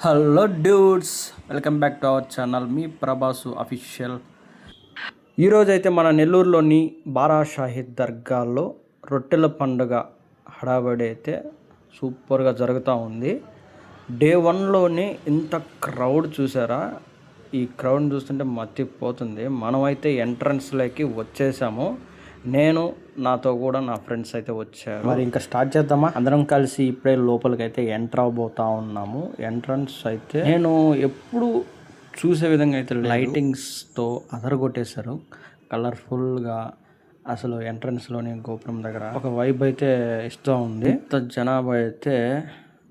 Hello dudes, welcome back to our channel me Prabhas official. ఈరోజు అయితే మన నెల్లూరులోని బారా షాహీద్ దర్గాలో రొట్టెల పండుగ హడావిడి అయితే సూపర్గా జరుగుతూ ఉంది. డే 1లోనే ఇంత క్రౌడ్ చూసారా? ఈ క్రౌడ్ చూస్తుంటే మత్తిపోతుంది. మనమైతే ఎంట్రన్స్లోకి వచ్చేసాము. నేను నాతో కూడా నా ఫ్రెండ్స్ అయితే వచ్చారు. మరి ఇంకా స్టార్ట్ చేద్దామా? అందరం కలిసి ఇప్పుడే లోపలికి అయితే ఎంటర్ అవబోతా ఉన్నాము. ఎంట్రన్స్ అయితే నేను ఎప్పుడు చూసే విధంగా అయితే లైటింగ్స్తో అదరగొట్టేశారు. కలర్ఫుల్గా అసలు ఎంట్రన్స్లోని గోపురం దగ్గర ఒక వైబ్ అయితే ఇస్తూ ఉంది. ఇంత జనాభా అయితే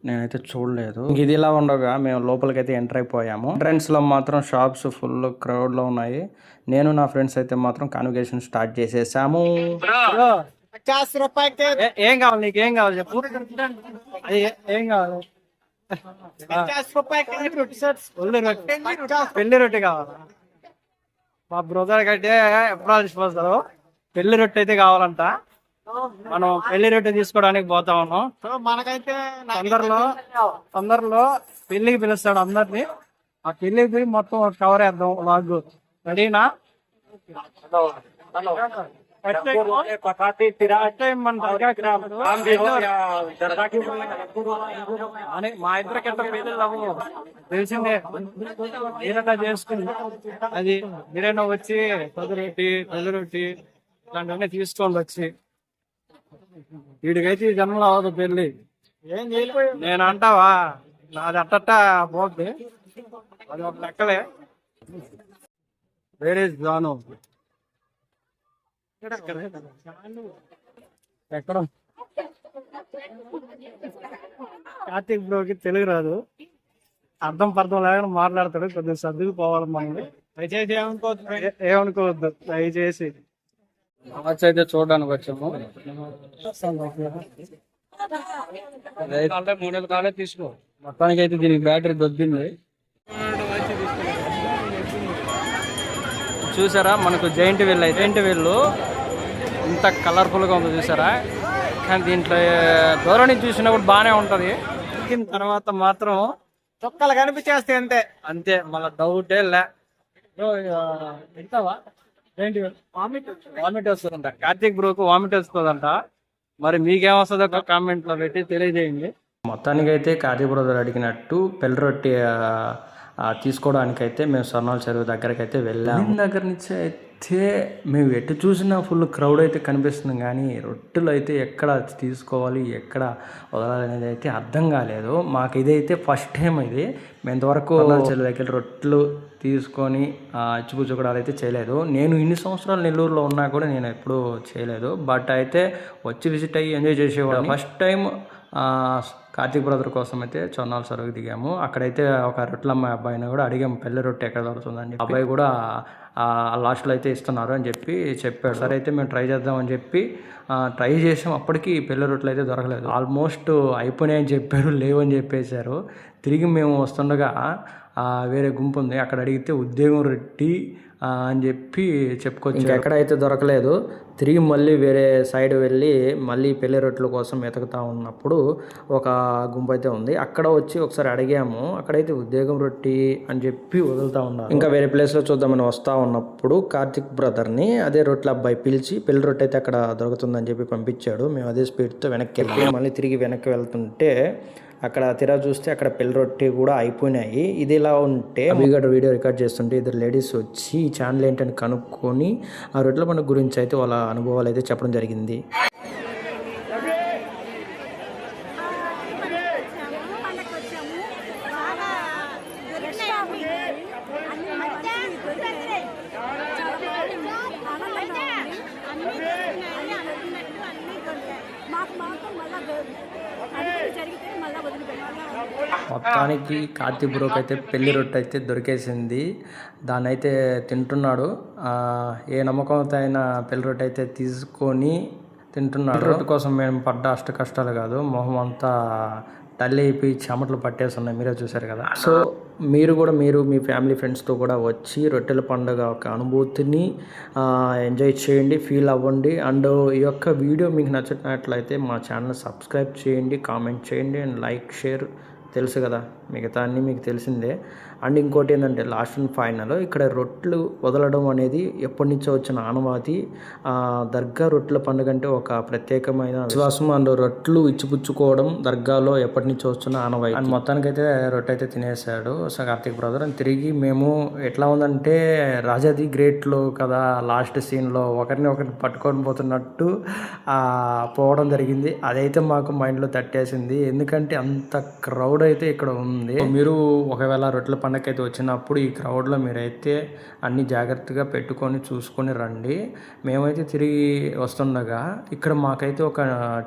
నేనైతే చూడలేదు. ఇది ఇలా ఉండగా మేము లోపలికైతే ఎంటర్ అయిపోయాము. ఎంట్రన్స్లో మాత్రం షాప్స్ ఫుల్ క్రౌడ్లో ఉన్నాయి. నేను నా ఫ్రెండ్స్ అయితే మాత్రం కాన్వర్సేషన్ స్టార్ట్ చేసేసాము. ఏం కావాలి నీకు? ఏం కావాలి చెప్పు. ఏం కావాలి? పెళ్లి రొట్టె కావాలా? మా బ్రదర్ కైతే ఎప్పుడు ఆలోచిస్తారు పెళ్లి రొట్టె అయితే కావాలంట. మనం పెళ్లి రొట్టె తీసుకోవడానికి పోతా ఉన్నాం. సో మనకైతే తొందరలో పెళ్లికి పిలుస్తాడు అందరినీ. ఆ పెళ్లికి పోయి మొత్తం కవర్ చేద్దాం లాగ్. రెడీనా? మా ఇద్దరికి ఎట్లా పెళ్లి అవ్వవు తెలిసిందే. మీరైనా చేసుకుని అది మీరైనా వచ్చి పెళ్లి రొట్టి ఇలాంటివన్నీ తీసుకోండి. వచ్చి వీడికైతే ఈ జన్మలో అవ్వదు పెళ్లి. నేను అంటావా? అది అట్టట్ట పోద్ది. అది ఒక లెక్కలే. వేరే జాను ఎక్కడ? కార్తీక్ బ్రోకి తెలుగు రాదు, అర్థం పర్థం లేకుండా మాట్లాడతాడు. కొద్దిగా సర్దుకు పోవాలి మనల్ని. దయచేసి ఏమనుకోవద్దు దయచేసి. వాచ్ అయితే చూడడానికి వచ్చాము. 3 నెలల కాలే తీసుకో. మొత్తానికి అయితే దీనికి బ్యాటరీ దొబ్బింది. చూసారా మనకు జైంట్ వీల్ అయితే ఇంత కలర్ఫుల్గా ఉందో చూసారా? కానీ దీంట్లో దూరం నుంచి చూసినప్పుడు బాగానే ఉంటుంది. ఎక్కిన తర్వాత మాత్రం చొక్కలు కనిపించేస్తాయి అంతే. మళ్ళీ డౌటే లే. ఎంతవా వామిట్ వస్తుందంట. కార్తీక్ బ్రోకు వామిట్ వస్తుందంట. మరి మీకేమొస్తుందో కామెంట్ లో పెట్టి తెలియజేయండి. మొత్తానికి అయితే కార్తీక్ బ్రో అడిగినట్టు పెళ్లి రొట్టి తీసుకోవడానికైతే మేము స్వర్ణాల చెరువు దగ్గరికి అయితే వెళ్ళాము. దగ్గర నుంచి అయితే మేము ఎటు చూసినా ఫుల్ క్రౌడ్ అయితే కనిపిస్తుంది. కానీ రొట్టెలు అయితే ఎక్కడ తీసుకోవాలి ఎక్కడ వదలాలి అనేది అయితే అర్థం కాలేదు మాకు. ఇదైతే ఫస్ట్ టైం. ఇది మేము ఇంతవరకు స్వర్ణాల చెరువు దగ్గర రొట్టెలు తీసుకొని ఇచ్చిపుచ్చుకోవడాలు అయితే చేయలేదు. నేను ఇన్ని సంవత్సరాలు నెల్లూరులో ఉన్నా కూడా నేను ఎప్పుడూ చేయలేదు. బట్ అయితే వచ్చి విజిట్ అయ్యి ఎంజాయ్ చేసేవాడు. ఫస్ట్ టైం కార్తీక్ బ్రదర్ కోసం అయితే చొన్నాల సరుకు దిగాము. అక్కడైతే ఒక రొట్టెలమ్మ అబ్బాయిని కూడా అడిగాము పెళ్లి రొట్టె ఎక్కడ దొరుకుతుందని. అబ్బాయి కూడా లాస్ట్లో అయితే ఇస్తున్నారు అని చెప్పాడు. సరే అయితే మేము ట్రై చేద్దామని చెప్పి ట్రై చేసాం. అప్పటికి పెళ్లి రొట్టెలు అయితే దొరకలేదు. ఆల్మోస్ట్ అయిపోయినాయని చెప్పారు, లేవని చెప్పేశారు. తిరిగి మేము వస్తుండగా వేరే గుంపు ఉంది, అక్కడ అడిగితే ఉద్యోగం రొట్టి అని చెప్పి చెప్పుకోవచ్చు. ఇంకెక్కడైతే దొరకలేదు. తిరిగి మళ్ళీ వేరే సైడ్ వెళ్ళి మళ్ళీ పెళ్లి రొట్టెల కోసం వెతుకుతా ఉన్నప్పుడు ఒక గుంపు అయితే ఉంది. అక్కడ వచ్చి ఒకసారి అడిగాము. అక్కడైతే ఉద్యోగం రొట్టి అని చెప్పి వదులుతూ ఉన్నారు. ఇంకా వేరే ప్లేస్లో చూద్దామని వస్తూ ఉన్నప్పుడు కార్తీక్ బ్రదర్ని అదే రొట్టెల అబ్బాయి పిలిచి పెళ్లి రొట్టె అయితే అక్కడ దొరుకుతుందని చెప్పి పంపించాడు. మేము అదే స్పీడ్తో వెనక్కి వెళ్ళి మళ్ళీ తిరిగి వెనక్కి వెళ్తుంటే అక్కడ తిరా చూస్తే అక్కడ పెళ్లి రొట్టె కూడా అయిపోయినాయి. ఇది ఇలా ఉంటే అభిగడ్ వీడియో రికార్డ్ చేస్తుంటే ఇద్దరు లేడీస్ వచ్చి ఈ ఛానల్ ఏంటని కనుక్కొని ఆ రొట్టెల పండుగ గురించి అయితే వాళ్ళ అనుభవాలు అయితే చెప్పడం జరిగింది. మొత్తానికి కార్తీక్ బ్రోకి అయితే పెళ్లి రొట్టె అయితే దొరికేసింది. దాన్ని అయితే తింటున్నాడు. ఏ నమ్మకంతో అయినా పెళ్లి రొట్టె అయితే తీసుకొని తింటున్నాడు. రొట్టె కోసం మేము పడ్డ అష్ట కష్టాలు కాదు, మొహం అంతా తల్లి అయిపోయి చెమటలు పట్టేస్తున్నాయి, మీరే చూసారు కదా. సో మీరు కూడా మీ ఫ్యామిలీ ఫ్రెండ్స్తో కూడా వచ్చి రొట్టెల పండుగ ఒక అనుభూతిని ఎంజాయ్ చేయండి, ఫీల్ అవ్వండి. అండ్ ఈ యొక్క వీడియో మీకు నచ్చినట్లయితే మా ఛానల్ సబ్స్క్రైబ్ చేయండి, కామెంట్ చేయండి అండ్ లైక్ షేర్ తెలుసు కదా, మిగతా అన్నీ మీకు తెలిసిందే. అండ్ ఇంకోటి ఏంటంటే లాస్ట్ అండ్ ఫైనల్ ఇక్కడ రొట్టెలు వదలడం అనేది ఎప్పటి నుంచో వచ్చిన ఆనవాతి. దర్గా రొట్టెల పండుగ అంటే ఒక ప్రత్యేకమైన విశ్వాసం. అండ్ రొట్టెలు ఇచ్చిపుచ్చుకోవడం దర్గాలో ఎప్పటి నుంచో వస్తున్న ఆనవాయి. అండ్ మొత్తానికైతే రొట్టె అయితే తినేసాడు కార్తీక్ బ్రదర్. అండ్ తిరిగి మేము ఎట్లా ఉందంటే రాజాది గ్రేట్లో కదా లాస్ట్ సీన్లో ఒకరిని పట్టుకొని పోతున్నట్టు పోవడం జరిగింది. అదైతే మాకు మైండ్లో తట్టేసింది, ఎందుకంటే అంత క్రౌడ్ అయితే ఇక్కడ ఉంది. మీరు ఒకవేళ రొట్టెల పండగకి అయితే వచ్చినప్పుడు ఈ క్రౌడ్లో మీరైతే అన్ని జాగ్రత్తగా పెట్టుకొని చూసుకొని రండి. మేమైతే తిరిగి వస్తుండగా ఇక్కడ మాకైతే ఒక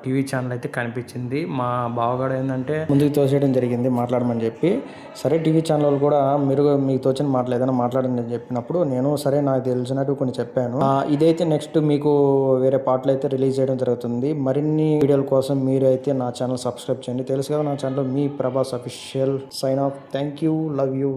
టీవీ ఛానల్ అయితే కనిపించింది. మా బావగాడు ఏంటంటే ముందుకు తోసేయడం జరిగింది మాట్లాడమని చెప్పి. సరే టీవీ ఛానల్ కూడా మీరు మీకు తోచిన మాటలు ఏదైనా మాట్లాడని చెప్పినప్పుడు నేను సరే నాకు తెలిసినట్టు కొన్ని చెప్పాను. ఇదైతే నెక్స్ట్ మీకు వేరే పాటలు అయితే రిలీజ్ చేయడం జరుగుతుంది. మరిన్ని వీడియోల కోసం మీరు అయితే నా ఛానల్ సబ్స్క్రైబ్ చేయండి. తెలుసు కదా నా ఛానల్ మీ Prabhas official. Sign off. Thank you. Love you.